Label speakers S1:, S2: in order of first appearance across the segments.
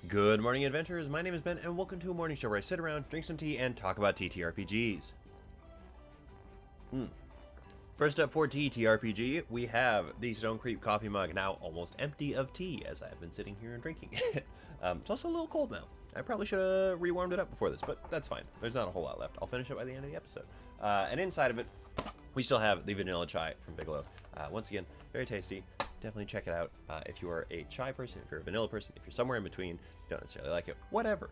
S1: Good morning, adventurers. My name is Ben, and welcome to a morning show where I sit around, drink some tea, and talk about TTRPGs. First up for TTRPG, we have the Stone Creep coffee mug, now almost empty of tea, as I've been sitting here and drinking it. It's also a little cold now. I probably should have rewarmed it up before this, but that's fine. There's not a whole lot left. I'll finish it by the end of the episode. And inside of it, we still have the vanilla chai from Bigelow. Once again, very tasty. Definitely check it out if you are a chai person, if you're a vanilla person, if you're somewhere in between, you don't necessarily like it, whatever.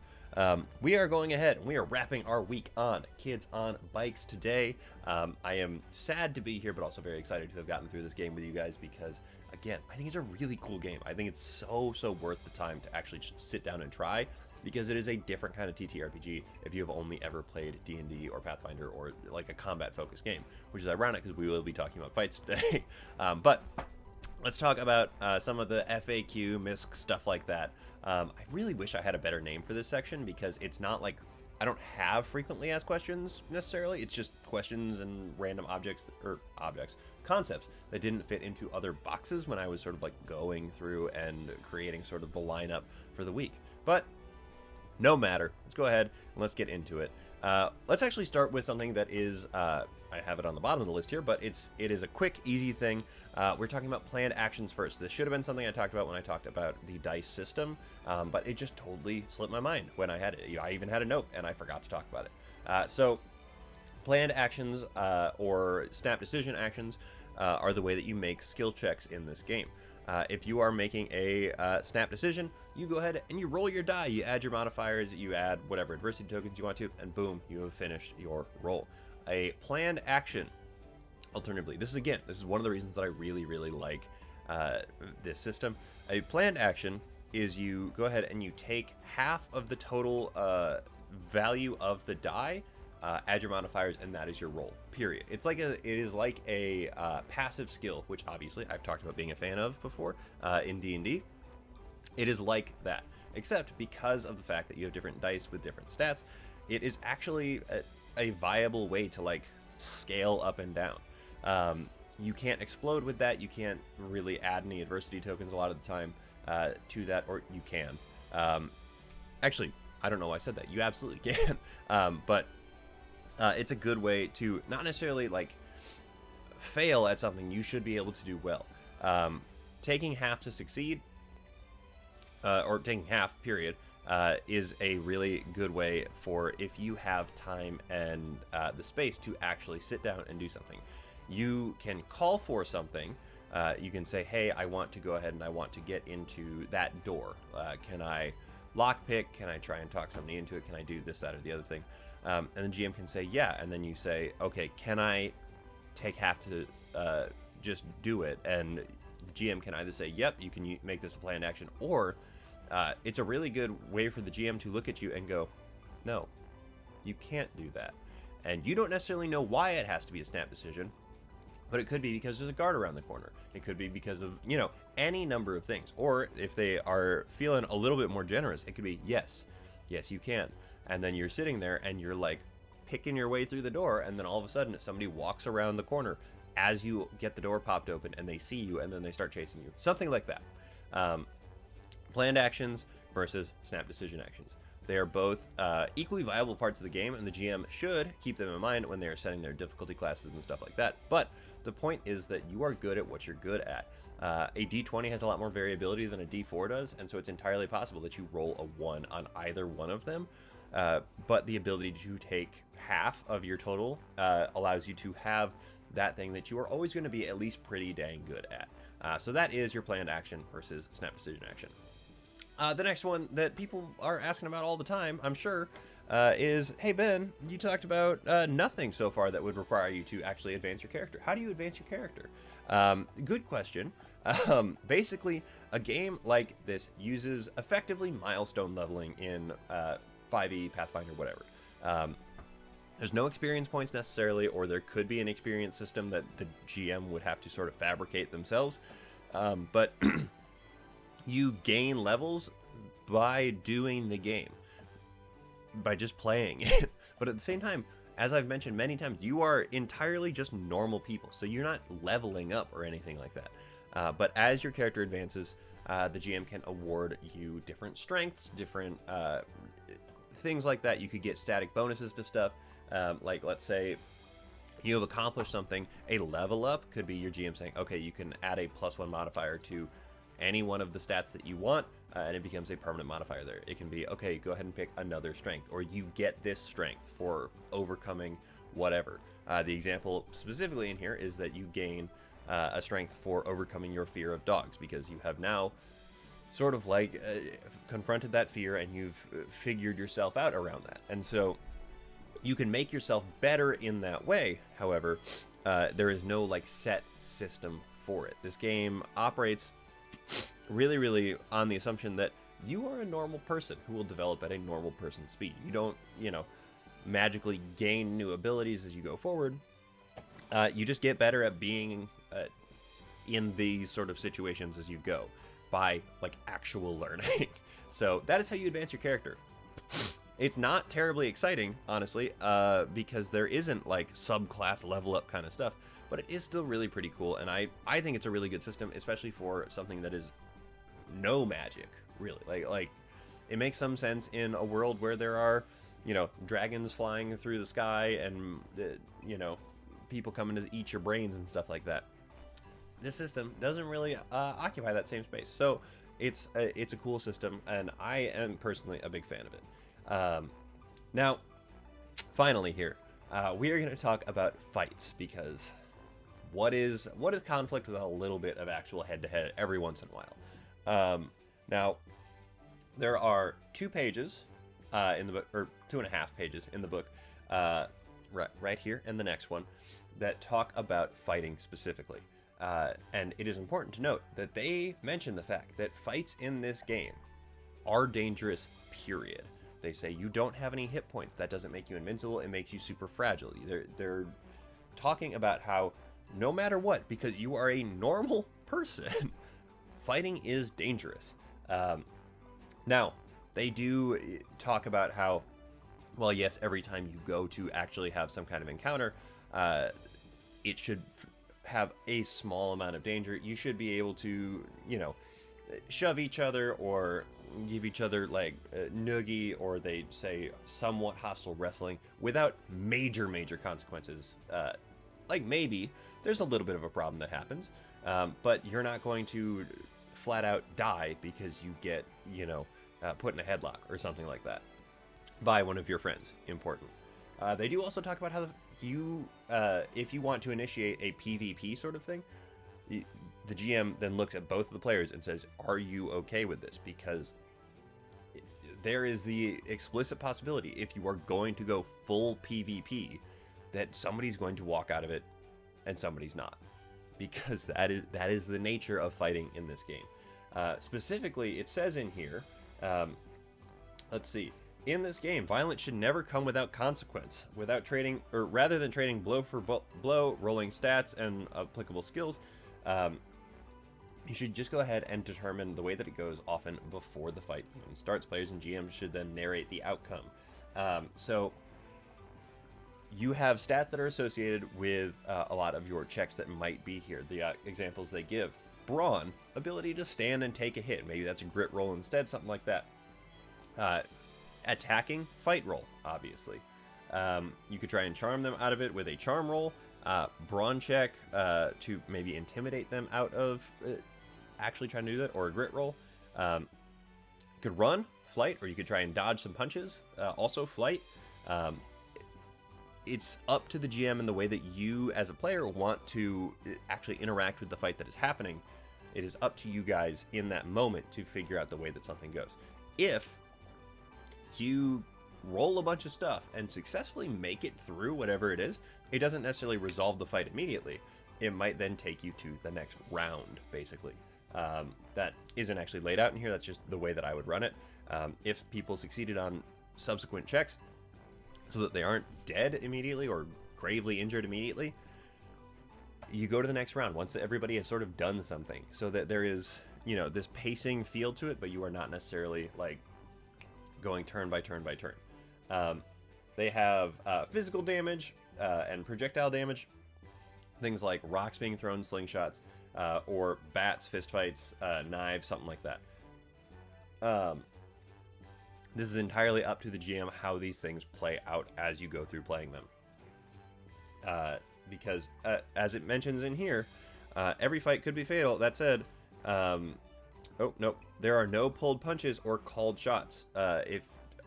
S1: We are going ahead and we are wrapping our week on Kids on Bikes today. I am sad to be here, but also very excited to have gotten through this game with you guys because, again, I think it's a really cool game. I think it's so worth the time to actually just sit down and try, because it is a different kind of TTRPG if you have only ever played D&D or Pathfinder or like a combat-focused game, which is ironic because we will be talking about fights today. But let's talk about some of the FAQ, Misc, stuff like that. I really wish I had a better name for this section because it's not like I don't have frequently asked questions necessarily. It's just questions and random concepts that didn't fit into other boxes when I was sort of like going through and creating sort of the lineup for the week. But no matter. Let's go ahead and let's get into it. Let's actually start with something that is, I have it on the bottom of the list here, but it is a quick, easy thing. We're talking about planned actions first. This should have been something I talked about when I talked about the dice system, but it just totally slipped my mind when I had it. I even had a note, and I forgot to talk about it. So planned actions or snap decision actions are the way that you make skill checks in this game. If you are making a snap decision, you go ahead and you roll your die. You add your modifiers, you add whatever adversity tokens you want to, and boom, you have finished your roll. A planned action, alternatively, this is one of the reasons that I really like this system. A planned action is you go ahead and you take half of the total value of the die, add your modifiers, and that is your roll, period. It is like a passive skill, which obviously I've talked about being a fan of before in D&D. It is like that, except because of the fact that you have different dice with different stats, it is actually a viable way to like scale up and down. You can't explode with that. You can't really add any adversity tokens a lot of the time to that, or you can. Actually, I don't know why I said that. You absolutely can, but it's a good way to not necessarily like fail at something you should be able to do well. Taking half to succeed, or taking half, period, is a really good way for if you have time and the space to actually sit down and do something. You can call for something. You can say, hey, I want to go ahead and I want to get into that door. Can I lockpick? Can I try and talk somebody into it? Can I do this, that, or the other thing? And the GM can say, yeah. And then you say, okay, can I take half to just do it? And the GM can either say, yep, you can make this a planned action, or it's a really good way for the GM to look at you and go, no, you can't do that. And you don't necessarily know why it has to be a snap decision, but it could be because there's a guard around the corner. It could be because of, any number of things. Or if they are feeling a little bit more generous, it could be, yes, you can. And then you're sitting there and you're like picking your way through the door, and then all of a sudden somebody walks around the corner as you get the door popped open and they see you and then they start chasing you. Something like that. Planned actions versus snap decision actions. They are both equally viable parts of the game, and the GM should keep them in mind when they are setting their difficulty classes and stuff like that. But the point is that you are good at what you're good at. A D20 has a lot more variability than a D4 does, and so it's entirely possible that you roll a 1 on either one of them. But the ability to take half of your total allows you to have that thing that you are always going to be at least pretty dang good at. So that is your planned action versus snap decision action. The next one that people are asking about all the time, I'm sure, is, hey Ben, you talked about nothing so far that would require you to actually advance your character. How do you advance your character? Good question. Basically, a game like this uses effectively milestone leveling in 5e, Pathfinder, whatever. There's no experience points necessarily, or there could be an experience system that the GM would have to sort of fabricate themselves. But you gain levels by doing the game, by just playing it. But at the same time, as I've mentioned many times, you are entirely just normal people, so you're not leveling up or anything like that. But as your character advances, the GM can award you different strengths, different things like that. You could get static bonuses to stuff. Like, let's say you have accomplished something. A level up could be your GM saying, okay, you can add a +1 modifier to any one of the stats that you want, and it becomes a permanent modifier there. It can be, okay, go ahead and pick another strength, or you get this strength for overcoming whatever. The example specifically in here is that you gain a strength for overcoming your fear of dogs, because you have now sort of like confronted that fear, and you've figured yourself out around that. And so you can make yourself better in that way. However, there is no like set system for it. This game operates really, really on the assumption that you are a normal person who will develop at a normal person's speed. You don't, magically gain new abilities as you go forward. You just get better at being in these sort of situations as you go by like actual learning. So that is how you advance your character. It's not terribly exciting, honestly, because there isn't like subclass level up kind of stuff, but it is still really pretty cool, and I think it's a really good system, especially for something that is no magic, really. Like it makes some sense in a world where there are, dragons flying through the sky and, people coming to eat your brains and stuff like that. This system doesn't really occupy that same space, so it's a cool system, and I am personally a big fan of it. Now, finally here, we are going to talk about fights, because what is conflict without a little bit of actual head-to-head every once in a while? Now, there are 2 pages in the book, or 2.5 pages in the book, right here and the next one, that talk about fighting specifically. And it is important to note that they mention the fact that fights in this game are dangerous, period. They say you don't have any hit points. That doesn't make you invincible. It makes you super fragile. They're talking about how no matter what, because you are a normal person, fighting is dangerous. Now, they do talk about how, well, yes, every time you go to actually have some kind of encounter, it should have a small amount of danger. You should be able to, shove each other or give each other like noogie, or they say somewhat hostile wrestling without major consequences. Like maybe there's a little bit of a problem that happens, but you're not going to flat out die because you get, put in a headlock or something like that by one of your friends. Important. They do also talk about how if you want to initiate a PvP sort of thing, the GM then looks at both of the players and says, are you okay with this? Because there is the explicit possibility, if you are going to go full PvP, that somebody's going to walk out of it and somebody's not. Because that is the nature of fighting in this game. Specifically, it says in here, let's see, in this game, violence should never come without consequence. Rather than trading blow for blow, rolling stats, and applicable skills, you should just go ahead and determine the way that it goes often before the fight even starts. Players and GMs should then narrate the outcome. So you have stats that are associated with a lot of your checks that might be here. The examples they give: brawn, ability to stand and take a hit. Maybe that's a grit roll instead, something like that. Attacking, fight roll, obviously. You could try and charm them out of it with a charm roll. Brawn check to maybe intimidate them out of actually trying to do that, or a grit roll. You could run, flight, or you could try and dodge some punches. Also flight. It's up to the GM and the way that you as a player want to actually interact with the fight that is happening. It is up to you guys in that moment to figure out the way that something goes. If you roll a bunch of stuff and successfully make it through whatever it is, it doesn't necessarily resolve the fight immediately. It might then take you to the next round, basically. That isn't actually laid out in here. That's just the way that I would run it. If people succeeded on subsequent checks so that they aren't dead immediately or gravely injured immediately, you go to the next round once everybody has sort of done something, so that there is, this pacing feel to it, but you are not necessarily like going turn by turn by turn. They have physical damage and projectile damage, things like rocks being thrown, slingshots, or bats, fistfights, knives, something like that. This is entirely up to the GM how these things play out as you go through playing them. Because, as it mentions in here, every fight could be fatal. That said, oh, nope. There are no pulled punches or called shots. If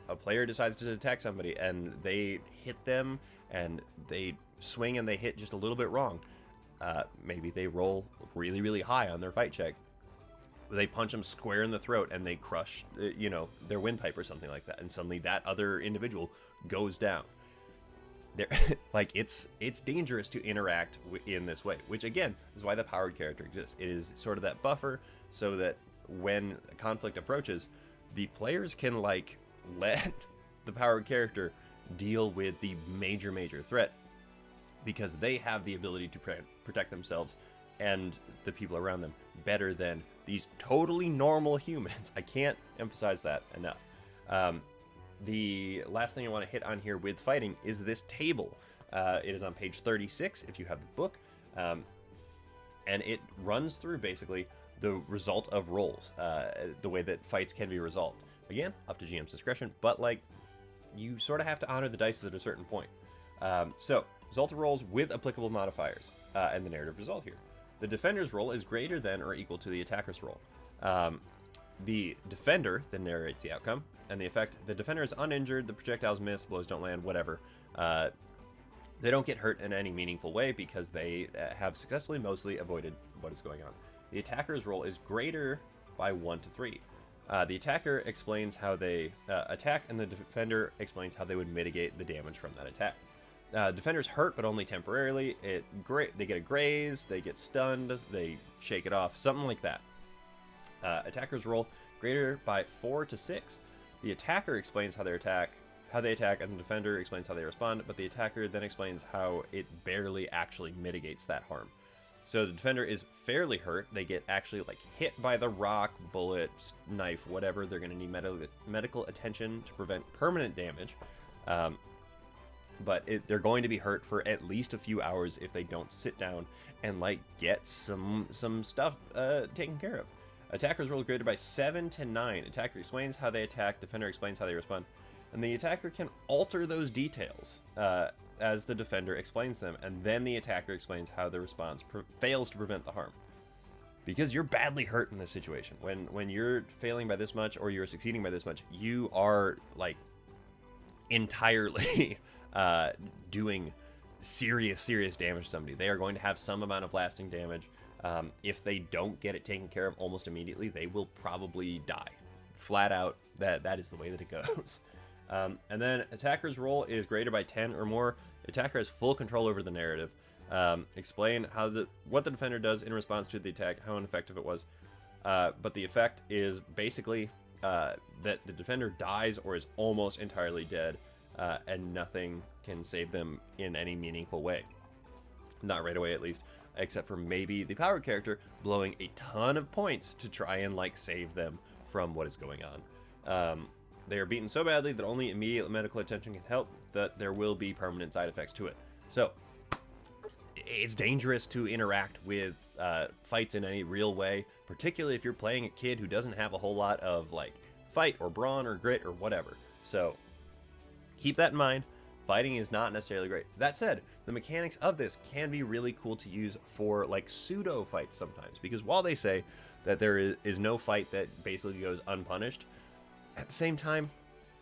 S1: a player decides to attack somebody and they hit them and they swing and they hit just a little bit wrong, maybe they roll really, really high on their fight check. They punch them square in the throat and they crush, their windpipe or something like that. And suddenly that other individual goes down. Like, it's dangerous to interact in this way, which again is why the powered character exists. It is sort of that buffer so that when conflict approaches, the players can like let the powered character deal with the major threat, because they have the ability to protect themselves and the people around them better than these totally normal humans. I can't emphasize that enough. The last thing I want to hit on here with fighting is this table. It is on page 36 if you have the book, and it runs through basically the result of rolls, the way that fights can be resolved. Again, up to GM's discretion, but like, you sort of have to honor the dice at a certain point. So, result of rolls with applicable modifiers, and the narrative result here. The defender's roll is greater than or equal to the attacker's roll. The defender then narrates the outcome, and the effect: the defender is uninjured, the projectiles miss, blows don't land, whatever. They don't get hurt in any meaningful way because they have successfully mostly avoided what is going on. The attacker's roll is greater by 1 to 3. The attacker explains how they attack, and the defender explains how they would mitigate the damage from that attack. Defenders hurt, but only temporarily. They get a graze, they get stunned, they shake it off, something like that. Attackers roll greater by 4 to 6. The attacker explains how they attack, and the defender explains how they respond, but the attacker then explains how it barely actually mitigates that harm. So the defender is fairly hurt. They get actually like hit by the rock, bullet, knife, whatever. They're going to need medical attention to prevent permanent damage. But they're going to be hurt for at least a few hours if they don't sit down and like get some stuff taken care of. Attackers roll graded by 7 to 9. Attacker explains how they attack, defender explains how they respond, and the attacker can alter those details as the defender explains them, and then the attacker explains how the response fails to prevent the harm. Because you're badly hurt in this situation. When you're failing by this much or you're succeeding by this much, you are like entirely doing serious damage to somebody. They are going to have some amount of lasting damage. If they don't get it taken care of almost immediately, they will probably die. Flat out, that is the way that it goes. And then attacker's roll is greater by 10 or more. Attacker has full control over the narrative. Explain what the defender does in response to the attack, how ineffective it was. But the effect is basically that the defender dies or is almost entirely dead, and nothing can save them in any meaningful way. Not right away, at least, except for maybe the powered character blowing a ton of points to try and like save them from what is going on. They are beaten so badly that only immediate medical attention can help, that there will be permanent side effects to it. So it's dangerous to interact with fights in any real way, particularly if you're playing a kid who doesn't have a whole lot of like fight or brawn or grit or whatever. So keep that in mind. Fighting is not necessarily great. That said, the mechanics of this can be really cool to use for like pseudo fights sometimes, because while they say that there is no fight that basically goes unpunished, at the same time,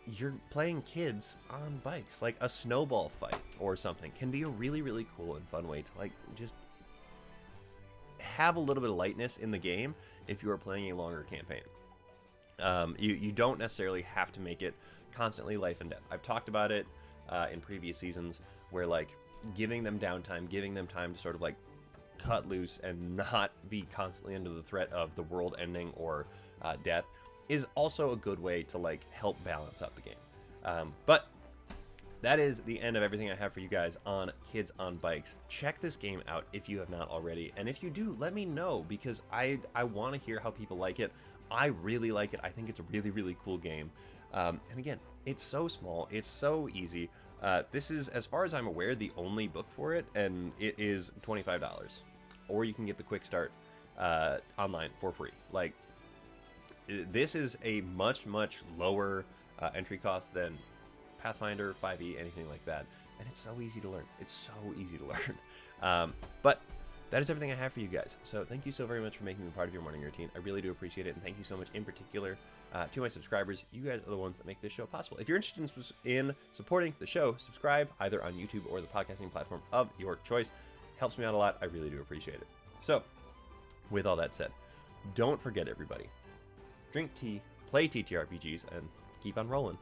S1: you're playing kids on bikes. Like a snowball fight or something can be a really cool and fun way to like just have a little bit of lightness in the game if you are playing a longer campaign. You don't necessarily have to make it constantly life and death. I've talked about it in previous seasons, where like giving them downtime, giving them time to sort of like cut loose and not be constantly under the threat of the world ending or death is also a good way to like help balance out the game. But that is the end of everything I have for you guys on Kids on Bikes. Check this game out if you have not already, and if you do, let me know, because I want to hear how people like it. I really like it. I think it's a really cool game. And again, it's so small, it's so easy. This is, as far as I'm aware, the only book for it, and it is $25. Or you can get the Quickstart online for free. Like, this is a much lower entry cost than Pathfinder, 5e, anything like that, and it's so easy to learn. It's so easy to learn. But that is everything I have for you guys. So thank you so very much for making me part of your morning routine. I really do appreciate it, and thank you so much in particular to my subscribers. You guys are the ones that make this show possible. If you're interested in supporting the show, subscribe either on YouTube or the podcasting platform of your choice. Helps me out a lot. I really do appreciate it. So, with all that said, don't forget, everybody, drink tea, play TTRPGs, and keep on rolling.